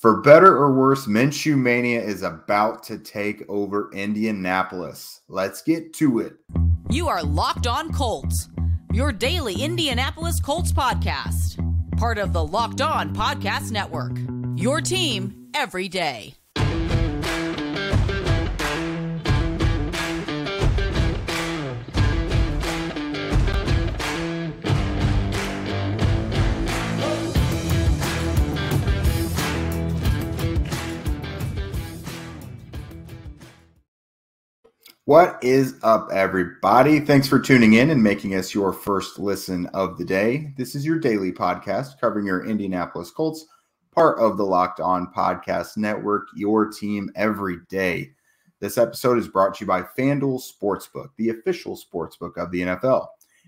For better or worse, Minshew Mania is about to take over Indianapolis. Let's get to it. You are Locked On Colts, your daily Indianapolis Colts podcast. Part of the Locked On Podcast Network, your team every day. What is up, everybody? Thanks for tuning in and making us your first listen of the day. This is your daily podcast covering your Indianapolis Colts, part of the Locked On Podcast Network, your team every day. This episode is brought to you by FanDuel Sportsbook, the official sportsbook of the NFL.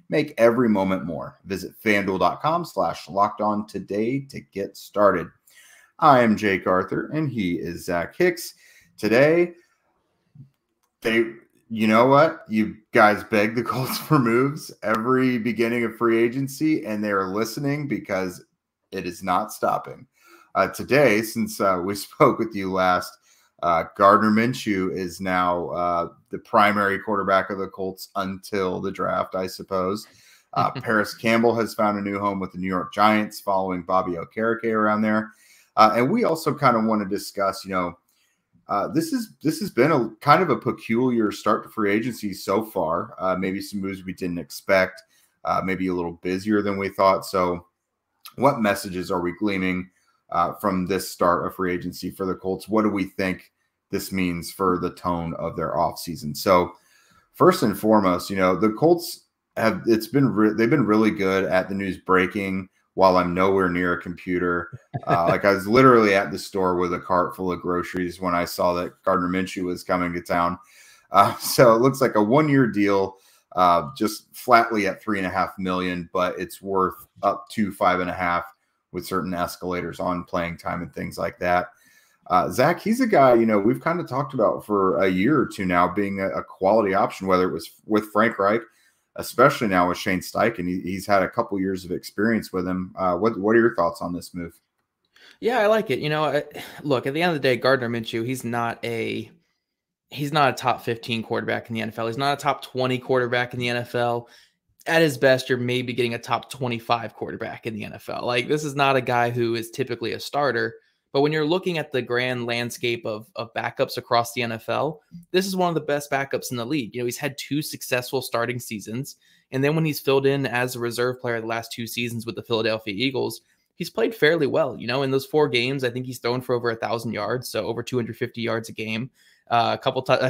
Make every moment more. Visit FanDuel.com/LockedOn today to get started. I am Jake Arthur, and he is Zach Hicks. Today, you know what? You guys beg the Colts for moves every beginning of free agency, and they are listening because it is not stopping. Today, since we spoke with you last, Gardner Minshew is now the primary quarterback of the Colts until the draft, I suppose. Parris Campbell has found a new home with the New York Giants following Bobby Okereke around there. And we also kind of want to discuss, this has been a kind of a peculiar start to free agency so far. Maybe some moves we didn't expect, maybe a little busier than we thought. So what messages are we gleaming from this start of free agency for the Colts? What do we think this means for the tone of their offseason? So first and foremost, the Colts they've been really good at the news breaking while I'm nowhere near a computer. Like I was literally at the store with a cart full of groceries when I saw that Gardner Minshew was coming to town. So it looks like a one-year deal, just flatly at $3.5 million, but it's worth up to $5.5 million with certain escalators on playing time and things like that. Zach, he's a guy, we've kind of talked about for a year or two now being a quality option, whether it was with Frank Reich, especially now with Shane Steichen. He's had a couple years of experience with him. What are your thoughts on this move? Yeah, I like it. Look, at the end of the day, Gardner Minshew, he's not a top 15 quarterback in the NFL. He's not a top 20 quarterback in the NFL. At his best, you're maybe getting a top 25 quarterback in the NFL. Like, this is not a guy who is typically a starter. But when you're looking at the grand landscape of backups across the NFL, this is one of the best backups in the league. He's had 2 successful starting seasons. And then when he's filled in as a reserve player the last 2 seasons with the Philadelphia Eagles, he's played fairly well. In those 4 games, I think he's thrown for over 1,000 yards, so over 250 yards a game. I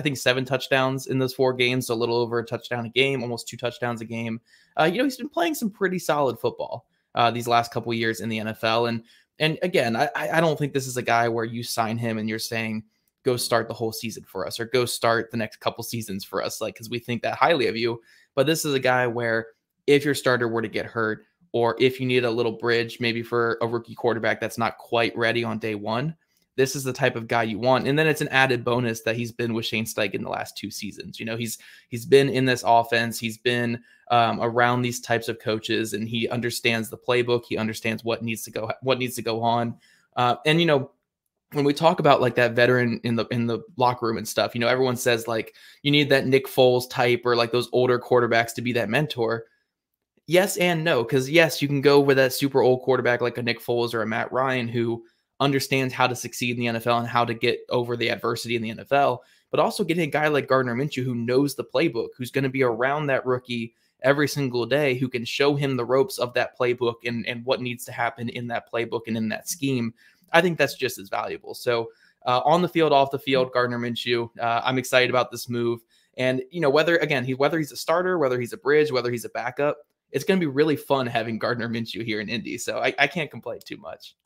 think 7 touchdowns in those 4 games, so a little over a touchdown a game, almost 2 touchdowns a game. He's been playing some pretty solid football these last couple of years in the NFL. And again, I don't think this is a guy where you sign him and you're saying, go start the whole season for us or go start the next couple seasons for us, because we think that highly of you. But this is a guy where if your starter were to get hurt or if you need a little bridge, maybe for a rookie quarterback that's not quite ready on day one, this is the type of guy you want. And then it's an added bonus that he's been with Shane Steichen the last 2 seasons. He's been in this offense. He's been around these types of coaches, and he understands the playbook. He understands what needs to go on. And when we talk about like that veteran in the locker room and stuff, everyone says like you need that Nick Foles type or like those older quarterbacks to be that mentor. Yes and no, because yes, you can go with that super old quarterback like a Nick Foles or a Matt Ryan who understands how to succeed in the NFL and how to get over the adversity in the NFL, but also getting a guy like Gardner Minshew who knows the playbook, who's going to be around that rookie every single day, who can show him the ropes of that playbook and what needs to happen in that playbook and in that scheme. I think that's just as valuable. So on the field, off the field, Gardner Minshew, I'm excited about this move. And, whether he's a starter, whether he's a bridge, whether he's a backup, it's going to be really fun having Gardner Minshew here in Indy. So I can't complain too much.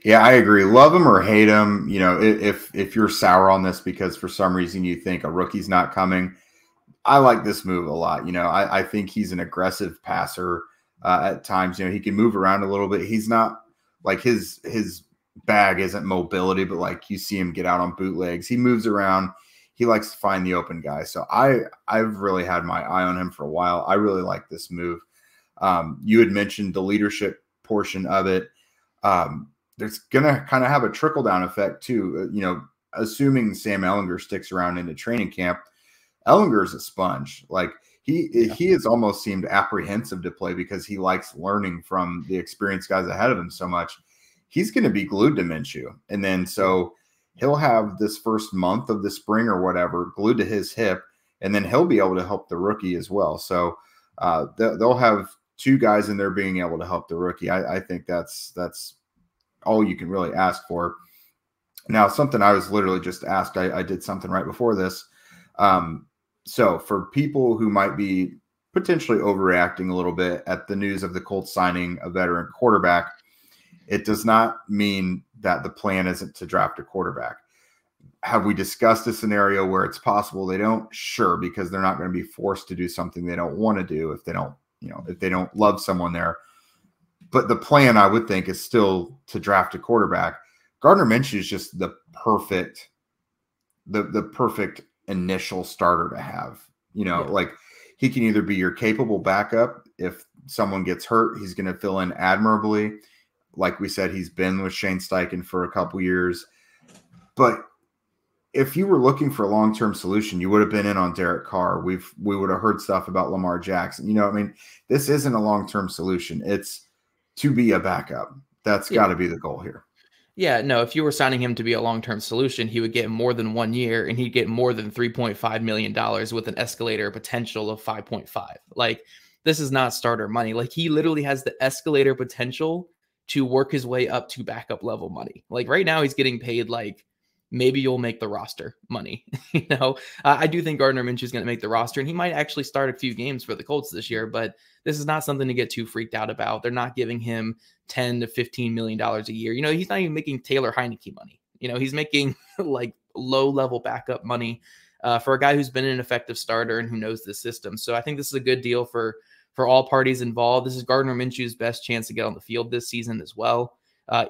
Yeah, I agree. Love him or hate him, if you're sour on this because for some reason you think a rookie's not coming, I like this move a lot. I think he's an aggressive passer at times. He can move around a little bit. He's not like his bag isn't mobility, but like you see him get out on bootlegs. He moves around. He likes to find the open guy. So I've really had my eye on him for a while. I really like this move. You had mentioned the leadership portion of it. there's going to kind of have a trickle down effect too. Assuming Sam Ehlinger sticks around into training camp, Ehlinger is a sponge. Like he has almost seemed apprehensive to play because he likes learning from the experienced guys ahead of him so much. He's going to be glued to Minshew. And then so he'll have this first month of the spring or whatever glued to his hip, and then he'll be able to help the rookie as well. So they'll have two guys in there being able to help the rookie. I think that's all you can really ask for. Now, something I was literally just asked, I did something right before this. So for people who might be potentially overreacting a little bit at the news of the Colts signing a veteran quarterback, it does not mean that the plan isn't to draft a quarterback. Have we discussed a scenario where it's possible they don't? Sure, because they're not going to be forced to do something they don't want to do if they don't love someone there. But the plan, I would think, is still to draft a quarterback. Gardner Minshew is just the perfect initial starter to have. Like he can either be your capable backup. If someone gets hurt, he's going to fill in admirably. Like we said, he's been with Shane Steichen for a couple years. But if you were looking for a long-term solution, you would have been in on Derek Carr. We would have heard stuff about Lamar Jackson. This isn't a long-term solution. It's to be a backup. That's got to be the goal here. Yeah, no, if you were signing him to be a long-term solution, he would get more than 1 year, and he'd get more than $3.5 million with an escalator potential of 5.5. Like, this is not starter money. Like, he literally has the escalator potential to work his way up to backup level money. Like, right now he's getting paid like maybe you'll make the roster money. I do think Gardner Minshew is going to make the roster, and he might actually start a few games for the Colts this year, but this is not something to get too freaked out about. They're not giving him $10 to $15 million a year. He's not even making Taylor Heineke money. He's making like low level backup money for a guy who's been an effective starter and who knows the system. So I think this is a good deal for all parties involved. This is Gardner Minshew's best chance to get on the field this season as well.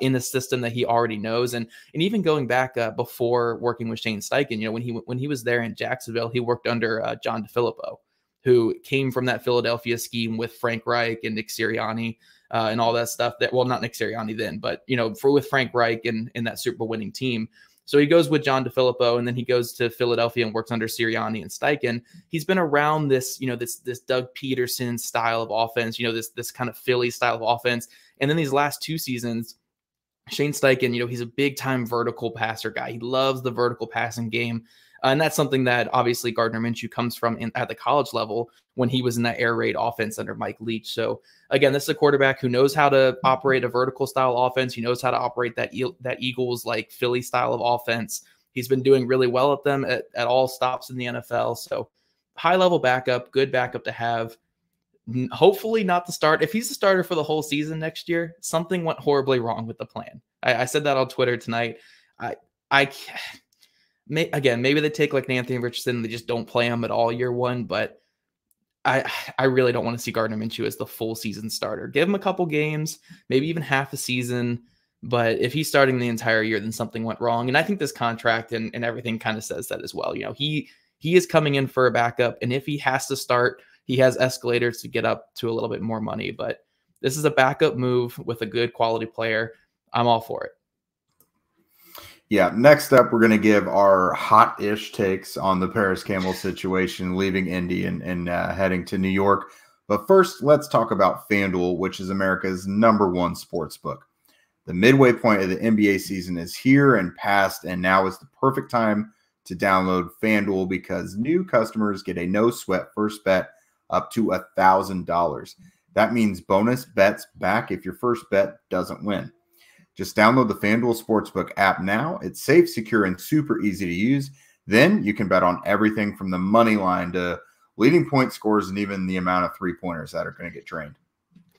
In the system that he already knows. And even going back before working with Shane Steichen, when he was there in Jacksonville, he worked under John DeFilippo, who came from that Philadelphia scheme with Frank Reich and Nick Sirianni and all that stuff. Not Nick Sirianni then, but with Frank Reich and that Super Bowl winning team. So he goes with John DeFilippo, and then he goes to Philadelphia and works under Sirianni and Steichen. He's been around this, this Doug Peterson style of offense, this kind of Philly style of offense. And then these last 2 seasons, Shane Steichen, he's a big-time vertical passer guy. He loves the vertical passing game. And that's something that obviously Gardner Minshew comes from at the college level when he was in that air raid offense under Mike Leach. So, again, this is a quarterback who knows how to operate a vertical style offense. He knows how to operate that Eagles like Philly style of offense. He's been doing really well at them at all stops in the NFL. So, high-level backup, good backup to have. Hopefully not the start. If he's the starter for the whole season next year, something went horribly wrong with the plan. I said that on Twitter tonight. Maybe they take like Anthony Richardson and they just don't play him at all year one, but I really don't want to see Gardner Minshew as the full season starter. Give him a couple games, maybe even half a season, but if he's starting the entire year, then something went wrong. And I think this contract and everything kind of says that as well. He is coming in for a backup, and if he has to start, he has escalators to get up to a little bit more money, but this is a backup move with a good quality player. I'm all for it. Yeah. Next up, we're going to give our hot-ish takes on the Parris Campbell situation, leaving Indy and heading to New York. But first, let's talk about FanDuel, which is America's #1 sports book. The midway point of the NBA season is here and past, and now is the perfect time to download FanDuel because new customers get a no-sweat first bet up to $1,000. That means bonus bets back if your first bet doesn't win. Just download the FanDuel Sportsbook app now. It's safe, secure, and super easy to use. Then you can bet on everything from the money line to leading point scores and even the amount of three-pointers that are going to get drained.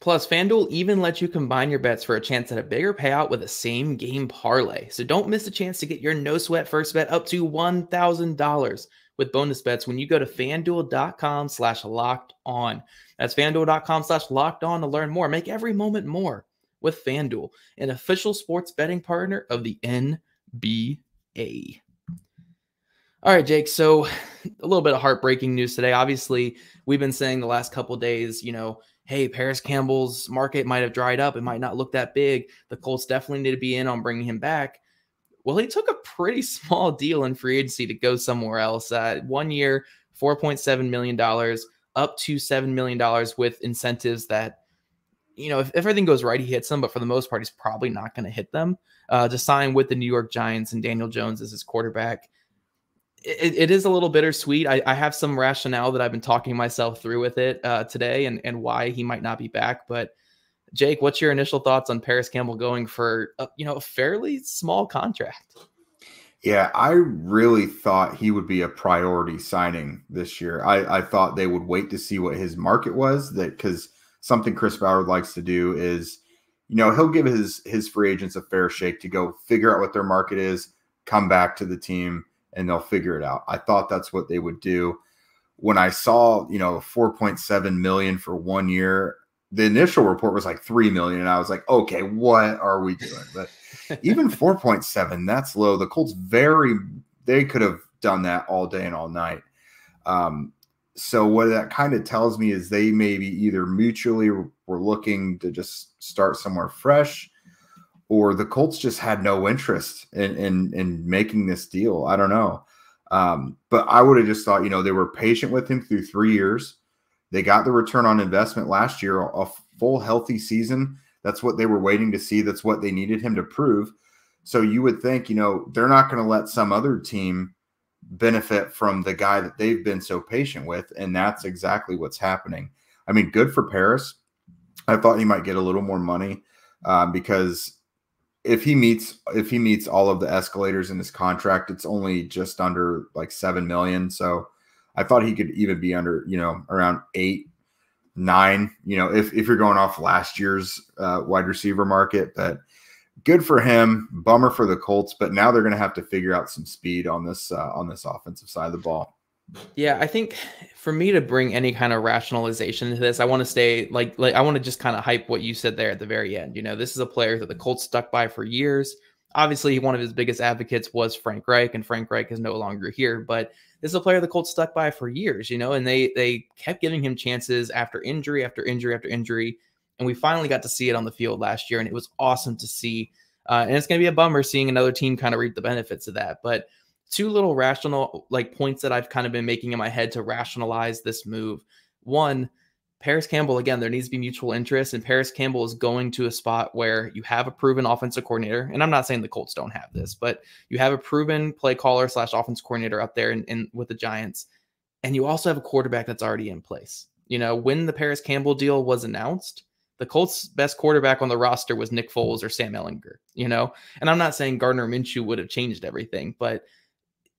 Plus, FanDuel even lets you combine your bets for a chance at a bigger payout with a same-game parlay. So don't miss a chance to get your no-sweat first bet up to $1,000 with bonus bets when you go to FanDuel.com/LockedOn. That's FanDuel.com/LockedOn to learn more. Make every moment more with FanDuel, an official sports betting partner of the NBA. All right, Jake. So a little bit of heartbreaking news today. Obviously, we've been saying the last couple of days, hey, Parris Campbell's market might have dried up. It might not look that big. The Colts definitely need to be in on bringing him back. Well, he took a pretty small deal in free agency to go somewhere else. 1 year, $4.7 million, up to $7 million with incentives that, if everything goes right, he hits them. But for the most part, he's probably not going to hit them. To sign with the New York Giants and Daniel Jones as his quarterback. It is a little bittersweet. I have some rationale that I've been talking myself through with it today and why he might not be back. But Jake, what's your initial thoughts on Parris Campbell going for, a fairly small contract? Yeah, I really thought he would be a priority signing this year. I thought they would wait to see what his market was, because something Chris Ballard likes to do is, he'll give his free agents a fair shake to go figure out what their market is, come back to the team, and they'll figure it out. I thought that's what they would do. When I saw, $4.7 million for 1 year, the initial report was like $3 million. And I was like, okay, what are we doing? But even 4.7, that's low. The Colts they could have done that all day and all night. So what that kind of tells me is they maybe either mutually were looking to just start somewhere fresh, or the Colts just had no interest in making this deal. I don't know. But I would have just thought, they were patient with him through 3 years. They got the return on investment last year, a full healthy season. That's what they were waiting to see. That's what they needed him to prove. So you would think, they're not going to let some other team benefit from the guy that they've been so patient with. And that's exactly what's happening. I mean, good for Parris. I thought he might get a little more money because if he meets all of the escalators in his contract, it's only just under like $7 million. So I thought he could even be under, around 8, 9, if you're going off last year's wide receiver market. But good for him. Bummer for the Colts. But now they're going to have to figure out some speed on this offensive side of the ball. Yeah, I think for me to bring any kind of rationalization to this, I want to stay like I want to just kind of hype what you said there at the very end. This is a player that the Colts stuck by for years. Obviously, one of his biggest advocates was Frank Reich, and Frank Reich is no longer here. But this is a player the Colts stuck by for years, and they kept giving him chances after injury, after injury, after injury. And we finally got to see it on the field last year, and it was awesome to see. And it's going to be a bummer seeing another team kind of reap the benefits of that. But two little rational points that I've kind of been making in my head to rationalize this move. One, Parris Campbell, again, there needs to be mutual interest, and Parris Campbell is going to a spot where you have a proven offensive coordinator. And I'm not saying the Colts don't have this, but you have a proven play caller / offensive coordinator up there in with the Giants. And you also have a quarterback that's already in place. When the Parris Campbell deal was announced, the Colts' best quarterback on the roster was Nick Foles or Sam Ehlinger, and I'm not saying Gardner Minshew would have changed everything, but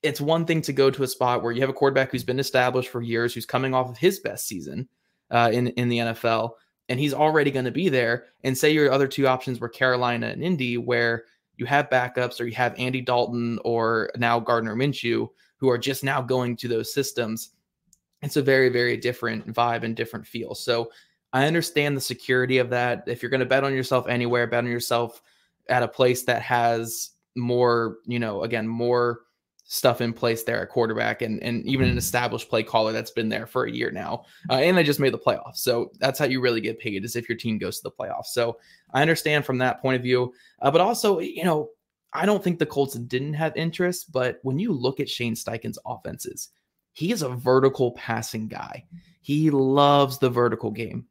it's one thing to go to a spot where you have a quarterback who's been established for years, who's coming off of his best season in the NFL, and he's already going to be there. And say your other two options were Carolina and Indy, where you have backups, or you have Andy Dalton or now Gardner Minshew, who are just now going to those systems. It's a very, very different vibe and different feel. So I understand the security of that. If you're going to bet on yourself anywhere, bet on yourself at a place that has more, more stuff in place there at quarterback and even an established play caller that's been there for a year now. And they just made the playoffs. So that's how you really get paid, is if your team goes to the playoffs. So I understand from that point of view. But also, I don't think the Colts didn't have interest, but when you look at Shane Steichen's offenses, he is a vertical passing guy. He loves the vertical game.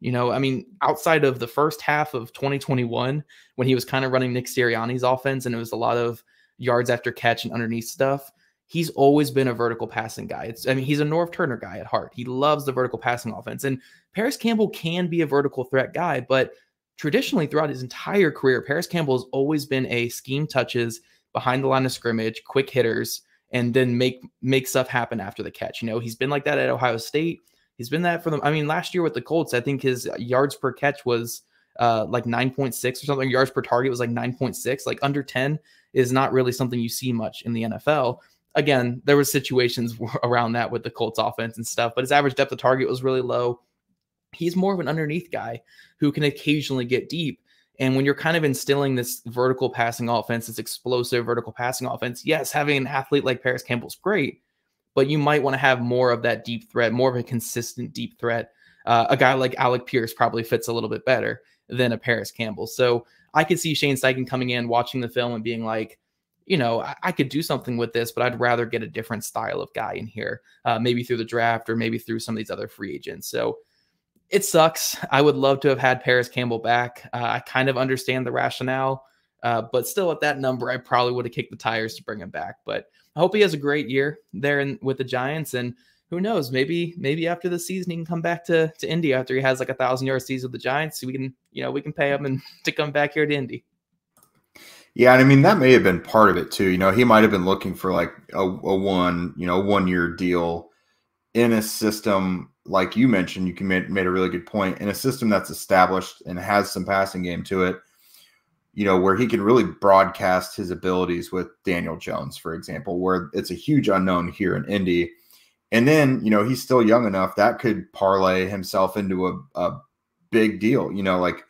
Outside of the first half of 2021, when he was kind of running Nick Sirianni's offense and it was a lot of yards after catch and underneath stuff, he's always been a vertical passing guy. He's a Norv Turner guy at heart. He loves the vertical passing offense. And Parris Campbell can be a vertical threat guy, but traditionally throughout his entire career, Parris Campbell has always been a scheme touches behind the line of scrimmage, quick hitters, and then make stuff happen after the catch. He's been like that at Ohio State. He's been that for them. Last year with the Colts, I think his yards per catch was like 9.6 or something. Yards per target was like 9.6. Like under 10 is not really something you see much in the NFL. Again, there were situations around that with the Colts offense and stuff, but his average depth of target was really low. He's more of an underneath guy who can occasionally get deep. And when you're kind of instilling this vertical passing offense, this explosive vertical passing offense, yes, having an athlete like Parris Campbell is great, but you might want to have more of that deep threat, more of a consistent deep threat a guy like Alec Pierce probably fits a little bit better than a Parris Campbell. So I could see Shane Steichen coming in, watching the film and being like, I could do something with this, but I'd rather get a different style of guy in here, maybe through the draft or maybe through some of these other free agents. So it sucks. I would love to have had Parris Campbell back. I kind of understand the rationale, but still at that number, I probably would have kicked the tires to bring him back. But I hope he has a great year there with the Giants. And who knows, maybe after the season, he can come back to Indy after he has like 1,000-yard season with the Giants. So we can pay him and to come back here to Indy. Yeah, and I mean, that may have been part of it too. He might have been looking for like a 1-year deal in a system, like you mentioned. You made a really good point, in a system that's established and has some passing game to it, where he can really broadcast his abilities with Daniel Jones, for example, where it's a huge unknown here in Indy. And then, he's still young enough that could parlay himself into a big deal, like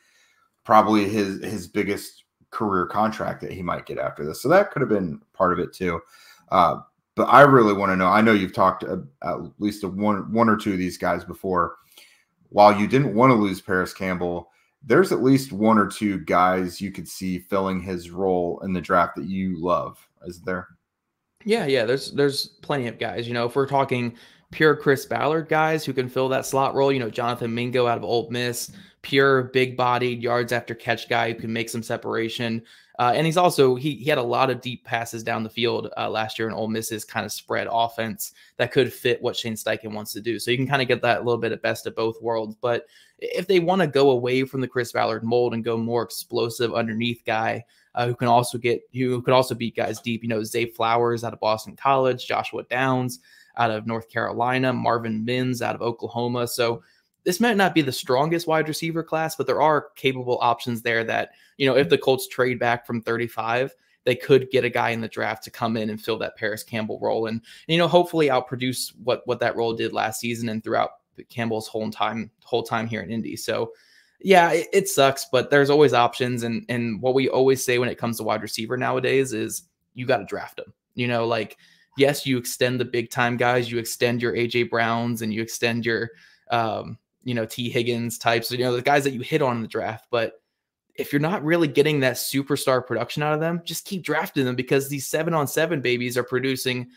probably his biggest career contract that he might get after this. So that could have been part of it too. But I really want to know, I know you've talked at least to one or two of these guys before. While you didn't want to lose Parris Campbell, there's at least one or two guys you could see filling his role in the draft that you love, isn't there? Yeah. There's plenty of guys. If we're talking pure Chris Ballard guys who can fill that slot role, Jonathan Mingo out of Ole Miss, pure big-bodied yards after catch guy who can make some separation. And he's also, he had a lot of deep passes down the field last year in Ole Miss's kind of spread offense that could fit what Shane Steichen wants to do. So you can kind of get that little bit of best of both worlds. But if they want to go away from the Chris Ballard mold and go more explosive underneath guy, who could also beat guys deep, Zay Flowers out of Boston College, Joshua Downs out of North Carolina, Marvin Mims out of Oklahoma. So this might not be the strongest wide receiver class, but there are capable options there that, if the Colts trade back from 35, they could get a guy in the draft to come in and fill that Parris Campbell role and hopefully outproduce what that role did last season and throughout Campbell's whole time here in Indy. So yeah, it sucks, but there's always options. And what we always say when it comes to wide receiver nowadays is you got to draft them. Yes, you extend the big time guys, you extend your AJ Browns and you extend your T Higgins types, the guys that you hit on in the draft. But if you're not really getting that superstar production out of them, just keep drafting them, because these 7-on-7 babies are producing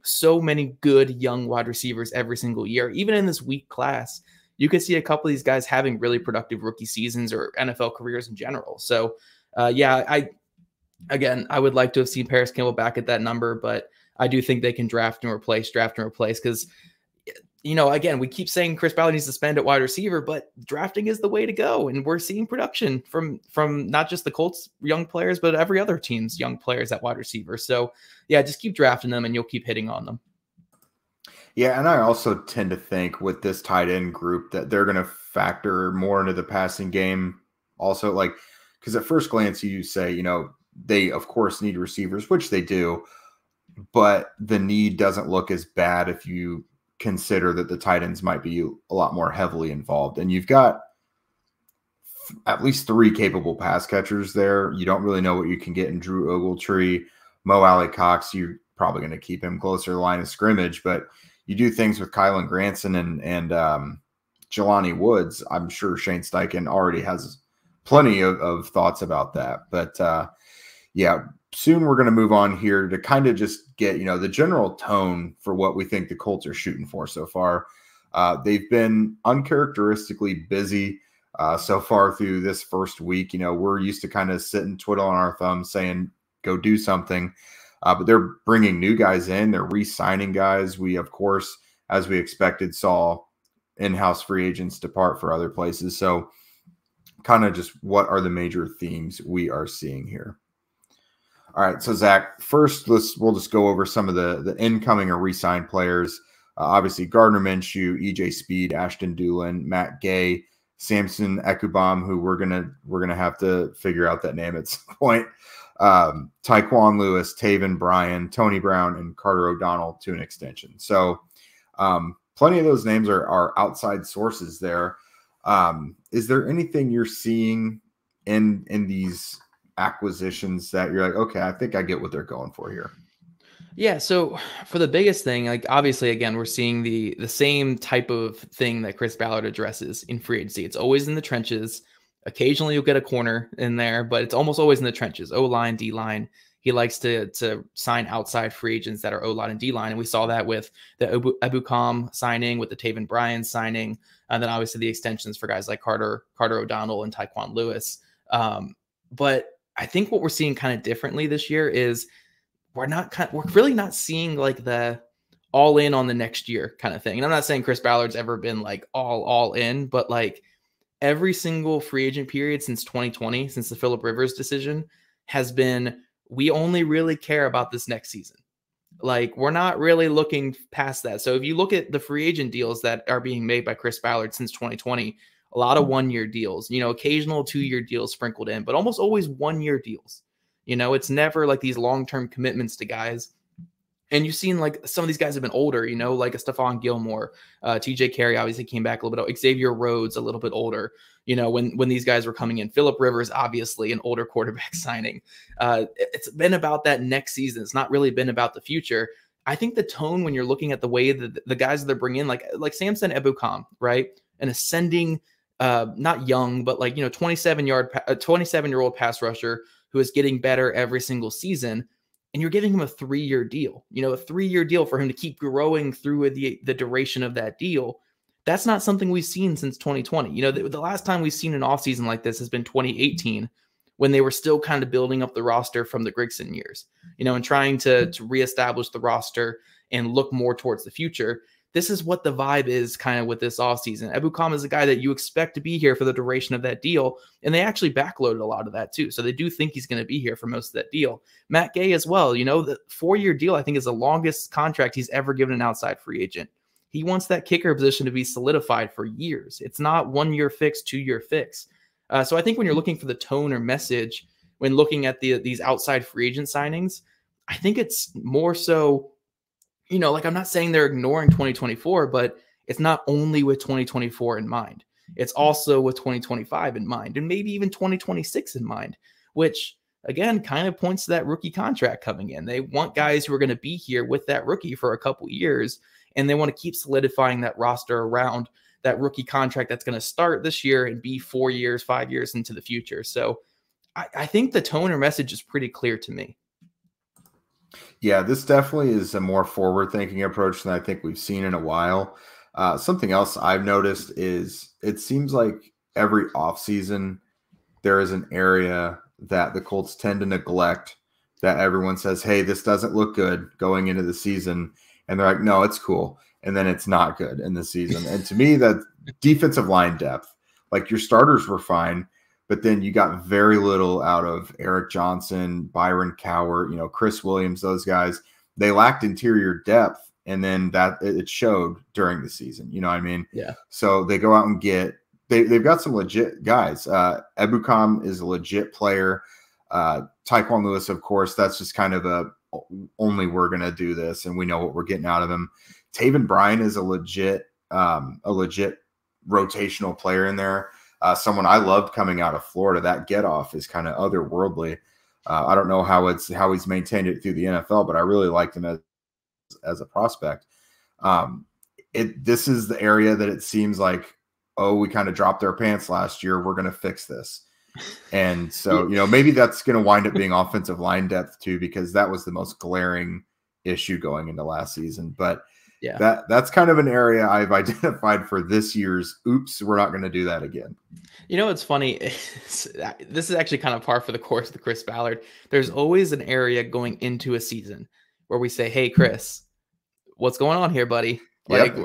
so many good young wide receivers every single year. Even in this weak class, you could see a couple of these guys having really productive rookie seasons or NFL careers in general. So I would like to have seen Parris Campbell back at that number, but I do think they can draft and replace because, again, we keep saying Chris Ballard needs to spend at wide receiver, but drafting is the way to go. And we're seeing production from not just the Colts young players, but every other team's young players at wide receiver. So yeah, just keep drafting them and you'll keep hitting on them. Yeah, and I also tend to think with this tight end group that they're going to factor more into the passing game also, because at first glance you say, they of course need receivers, which they do, but the need doesn't look as bad if you consider that the tight ends might be a lot more heavily involved. And you've got at least 3 capable pass catchers there. You don't really know what you can get in Drew Ogletree. Mo Alley-Cox, you're probably going to keep him closer to the line of scrimmage, but you do things with Kylan Granson and Jelani Woods. I'm sure Shane Steichen already has plenty of thoughts about that. But yeah, soon we're going to move on here to kind of just get, the general tone for what we think the Colts are shooting for so far. They've been uncharacteristically busy so far through this first week. We're used to kind of sitting, twiddling our thumbs saying, go do something. But they're bringing new guys in. They're re-signing guys. We, of course, as we expected, saw in-house free agents depart for other places. So kind of just what are the major themes we are seeing here? All right, so Zach, first we'll just go over some of the incoming or re-signed players. Obviously, Gardner Minshew, EJ Speed, Ashton Dulin, Matt Gay, Samson Ekubam, who we're gonna have to figure out that name at some point. Tyquan Lewis, Taven Bryan, Tony Brown, and Carter O'Donnell to an extension. So plenty of those names are outside sources there. Is there anything you're seeing in these acquisitions that you're like, okay, I think I get what they're going for here? Yeah, so for the biggest thing, like obviously, again, we're seeing the same type of thing that Chris Ballard addresses in free agency. It's always in the trenches. Occasionally, you'll get a corner in there, but it's almost always in the trenches. O line, D line. He likes to sign outside free agents that are O line and D line, and we saw that with the Ebukam signing, with the Taven Bryan signing, and then obviously the extensions for guys like Carter O'Donnell and Tyquan Lewis. But I think what we're seeing kind of differently this year is we're really not seeing like the all in on the next year kind of thing. And I'm not saying Chris Ballard's ever been like all in, but like every single free agent period since 2020, since the Phillip Rivers decision, has been, we only really care about this next season. Like, we're not really looking past that. So if you look at the free agent deals that are being made by Chris Ballard since 2020, a lot of 1-year deals, occasional 2-year deals sprinkled in, but almost always 1-year deals. It's never like these long-term commitments to guys. And you've seen like some of these guys have been older, like a Stephon Gilmore, TJ Carey obviously came back a little bit, Xavier Rhodes a little bit older, when these guys were coming in. Phillip Rivers, obviously an older quarterback signing. It's been about that next season. It's not really been about the future. I think the tone when you're looking at the way that the guys that they're bringing in, like Samson Ebukam, right? An ascending, not young, but like, 27-year-old pass rusher who is getting better every single season. And you're giving him a 3-year deal, a 3-year deal for him to keep growing through the duration of that deal. That's not something we've seen since 2020. The last time we've seen an offseason like this has been 2018, when they were still kind of building up the roster from the Grigson years, and trying to reestablish the roster and look more towards the future. This is what the vibe is kind of with this offseason. Ebukam is a guy that you expect to be here for the duration of that deal, and they actually backloaded a lot of that too. So they do think he's going to be here for most of that deal. Matt Gay as well, the 4-year deal I think is the longest contract he's ever given an outside free agent. He wants that kicker position to be solidified for years. It's not 1-year fix, 2-year fix. So I think when you're looking for the tone or message, when looking at these outside free agent signings, I think it's more so, like I'm not saying they're ignoring 2024, but it's not only with 2024 in mind. It's also with 2025 in mind, and maybe even 2026 in mind, which again kind of points to that rookie contract coming in. They want guys who are going to be here with that rookie for a couple years, and they want to keep solidifying that roster around that rookie contract that's going to start this year and be 4 years, 5 years into the future. So I think the tone or message is pretty clear to me. Yeah, this definitely is a more forward-thinking approach than I think we've seen in a while. Something else I've noticed is it seems like every offseason there is an area that the Colts tend to neglect, that everyone says, hey, this doesn't look good going into the season. And they're like, no, it's cool. And then it's not good in the season. And to me, that defensive line depth, like your starters were fine, but then you got very little out of Eric Johnson, Byron Cowart, Chris Williams, those guys. They lacked interior depth, and then that it showed during the season. You know what I mean? Yeah. So they go out and they've got some legit guys. Ebukam is a legit player. Tyquan Lewis, of course, that's just kind of only we're going to do this, and we know what we're getting out of him. Taven Bryan is a legit rotational player in there. Someone I loved coming out of Florida. That get off is kind of otherworldly. I don't know how he's maintained it through the NFL, but I really liked him as a prospect. This is the area that it seems like, we kind of dropped our pants last year. We're going to fix this. And so, maybe that's going to wind up being offensive line depth too, because that was the most glaring issue going into last season. But yeah, that's kind of an area I've identified for this year's. Oops, we're not going to do that again. It's funny. This is actually kind of par for the course with Chris Ballard. There's always an area going into a season where we say, hey, Chris, what's going on here, buddy? Like,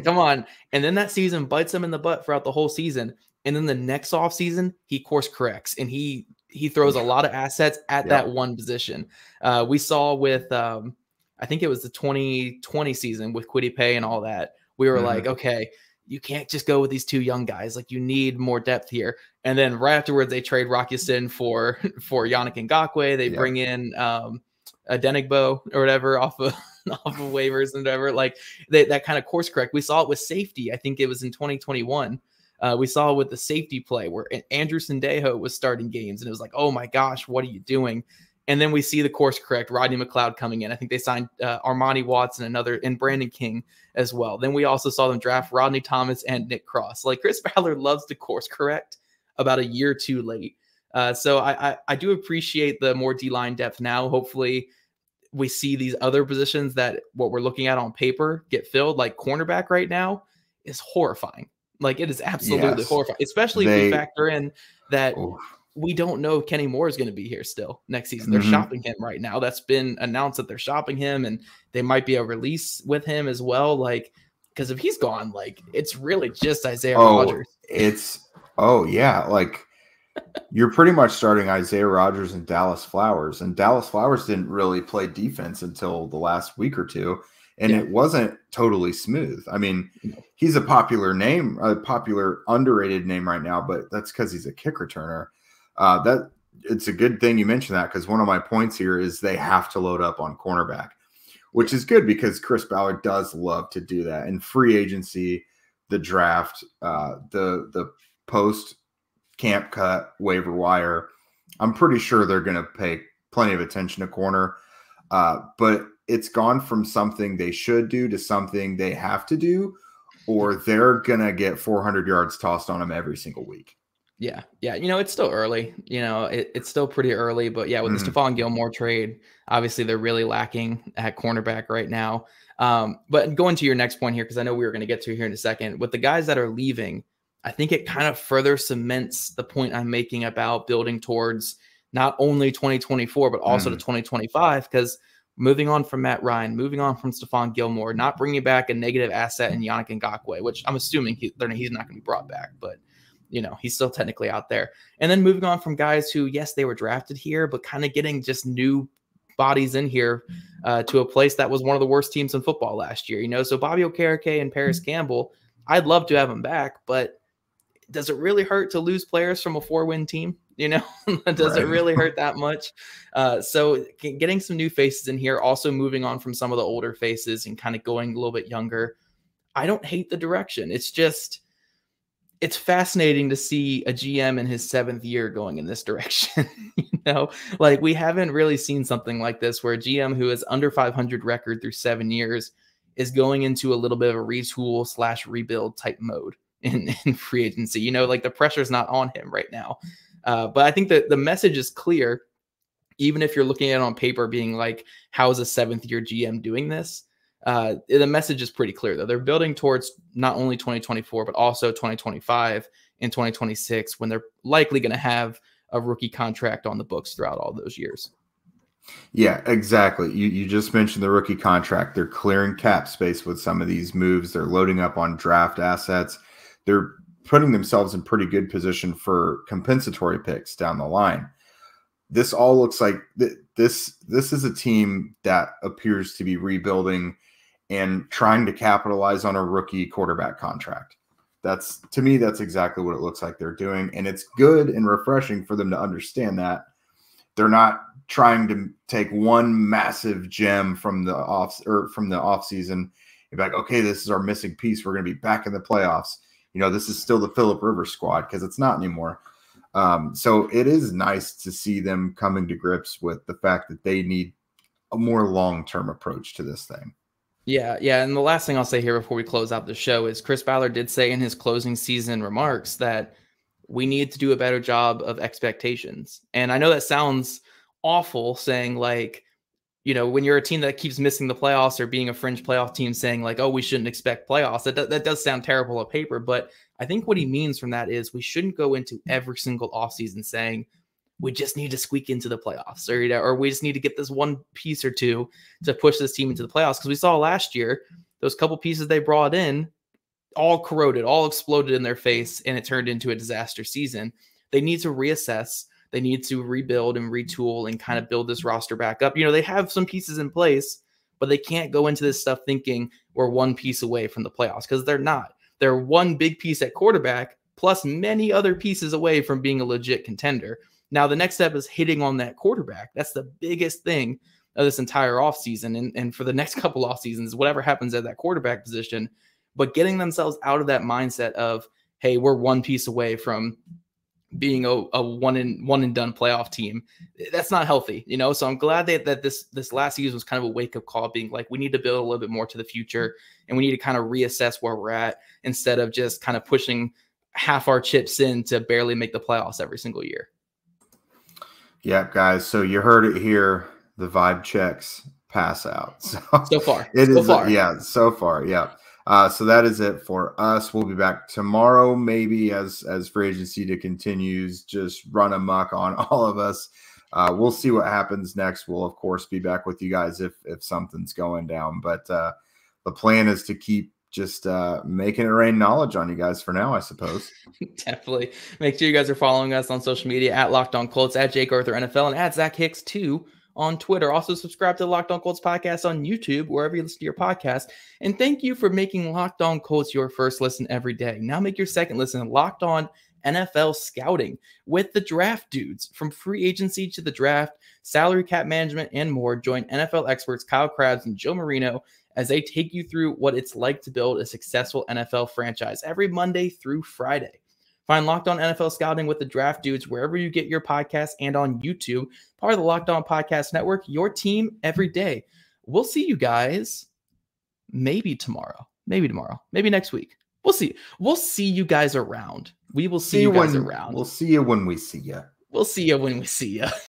come on. And then that season bites him in the butt throughout the whole season. And then the next offseason, he course corrects and he throws a lot of assets at that one position. We saw with, I think it was the 2020 season with Kwity Paye and all that. We were like, okay, you can't just go with these 2 young guys. Like, you need more depth here. And then right afterwards, they trade Rocky Sin for Yannick Ngakoue. They bring in a Denigbo or whatever off of waivers and whatever. Like, that kind of course correct. We saw it with safety. I think it was in 2021. We saw it with the safety play where Andrew Sendejo was starting games, and it was like, oh my gosh, what are you doing? And then we see the course correct Rodney McLeod coming in. I think they signed Armani Watson and Brandon King as well. Then we also saw them draft Rodney Thomas and Nick Cross. Like, Chris Ballard loves to course correct about a year too late. So I do appreciate the more D-line depth now. Hopefully we see these other positions that what we're looking at on paper get filled. Like cornerback right now is horrifying. Like, it is absolutely horrifying, especially if we factor in that we don't know if Kenny Moore is going to be here still next season. They're shopping him right now. That's been announced that they're shopping him, and they might be a release with him as well. Like, because if he's gone, like, it's really just Isaiah Rodgers. Like, you're pretty much starting Isaiah Rodgers and Dallas Flowers, and Dallas Flowers didn't really play defense until the last week or two, and it wasn't totally smooth. I mean, he's a popular name, a popular underrated name right now, but that's because he's a kick returner. That it's a good thing you mentioned that, because one of my points here is they have to load up on cornerback, which is good because Chris Ballard does love to do that. And free agency, the draft, the post camp cut, waiver wire, I'm pretty sure they're going to pay plenty of attention to corner. But it's gone from something they should do to something they have to do, or they're going to get 400 yards tossed on them every single week. Yeah. It's still early. It's still pretty early. But yeah, with the Stephon Gilmore trade, obviously they're really lacking at cornerback right now. But going to your next point here, because I know we were going to get to here in a second, with the guys that are leaving, I think it kind of further cements the point I'm making about building towards not only 2024, but also to 2025, because moving on from Matt Ryan, moving on from Stephon Gilmore, not bringing back a negative asset in Yannick Ngakoue, which I'm assuming he's not going to be brought back, but he's still technically out there. And then moving on from guys who, yes, they were drafted here, but kind of getting just new bodies in here to a place that was one of the worst teams in football last year. So Bobby Okereke and Parris Campbell, I'd love to have them back, but does it really hurt to lose players from a 4-win team? Does it really hurt that much? So getting some new faces in here, also moving on from some of the older faces and kind of going a little bit younger. I don't hate the direction. It's fascinating to see a GM in his 7th year going in this direction. Like, we haven't really seen something like this where a GM who is under 500 record through 7 years is going into a little bit of a retool / rebuild type mode in free agency. Like, the pressure's not on him right now. But I think that the message is clear, even if you're looking at it on paper being like, how is a 7th year GM doing this? The message is pretty clear, though. They're building towards not only 2024, but also 2025 and 2026, when they're likely going to have a rookie contract on the books throughout all those years. Yeah, exactly. You just mentioned the rookie contract. They're clearing cap space with some of these moves. They're loading up on draft assets. They're putting themselves in pretty good position for compensatory picks down the line. This all looks like this is a team that appears to be rebuilding and trying to capitalize on a rookie quarterback contract. To me, that's exactly what it looks like they're doing. And it's good and refreshing for them to understand that they're not trying to take one massive gem from the off season and be like, okay, this is our missing piece. We're going to be back in the playoffs. This is still the Phillip Rivers squad, because it's not anymore. So it is nice to see them coming to grips with the fact that they need a more long-term approach to this thing. Yeah. And the last thing I'll say here before we close out the show is Chris Ballard did say in his closing season remarks that we need to do a better job of expectations. And I know that sounds awful, saying like, when you're a team that keeps missing the playoffs or being a fringe playoff team, saying like, oh, we shouldn't expect playoffs. That does sound terrible on paper, but I think what he means from that is we shouldn't go into every single offseason saying we just need to squeak into the playoffs, or we just need to get this one piece or two to push this team into the playoffs. Because we saw last year, those couple pieces they brought in all corroded, all exploded in their face, and it turned into a disaster season. They need to reassess. They need to rebuild and retool and kind of build this roster back up. They have some pieces in place, but they can't go into this stuff thinking we're one piece away from the playoffs, because they're not. They're one big piece at quarterback plus many other pieces away from being a legit contender. Now, the next step is hitting on that quarterback. That's the biggest thing of this entire offseason. And for the next couple off seasons, whatever happens at that quarterback position, but getting themselves out of that mindset of, hey, we're one piece away from being a one and done playoff team. That's not healthy, So I'm glad that this last season was kind of a wake up call, being like, we need to build a little bit more to the future, and we need to kind of reassess where we're at instead of just kind of pushing half our chips in to barely make the playoffs every single year. Yeah, guys. So you heard it here. The vibe checks pass out. So far. So far. Yeah. So that is it for us. We'll be back tomorrow, maybe as free agency continues, just run amok on all of us. We'll see what happens next. We'll of course be back with you guys if something's going down. But the plan is to keep just making it rain knowledge on you guys for now, I suppose. Definitely. Make sure you guys are following us on social media at Locked On Colts, at Jake Arthur NFL, and at Zach Hicks 2 on Twitter. Also subscribe to the Locked On Colts podcast on YouTube, wherever you listen to your podcast. And thank you for making Locked On Colts your first listen every day. Now make your second listen Locked On NFL Scouting with the draft dudes. From free agency to the draft, salary cap management, and more. Join NFL experts Kyle Krabs and Joe Marino as they take you through what it's like to build a successful NFL franchise every Monday through Friday. Find Locked On NFL Scouting with the Draft Dudes wherever you get your podcasts and on YouTube, part of the Locked On Podcast Network, your team every day. We'll see you guys maybe tomorrow, maybe next week. We'll see. We'll see you guys around. We will see you guys around. We'll see you when we see you. We'll see you when we see you.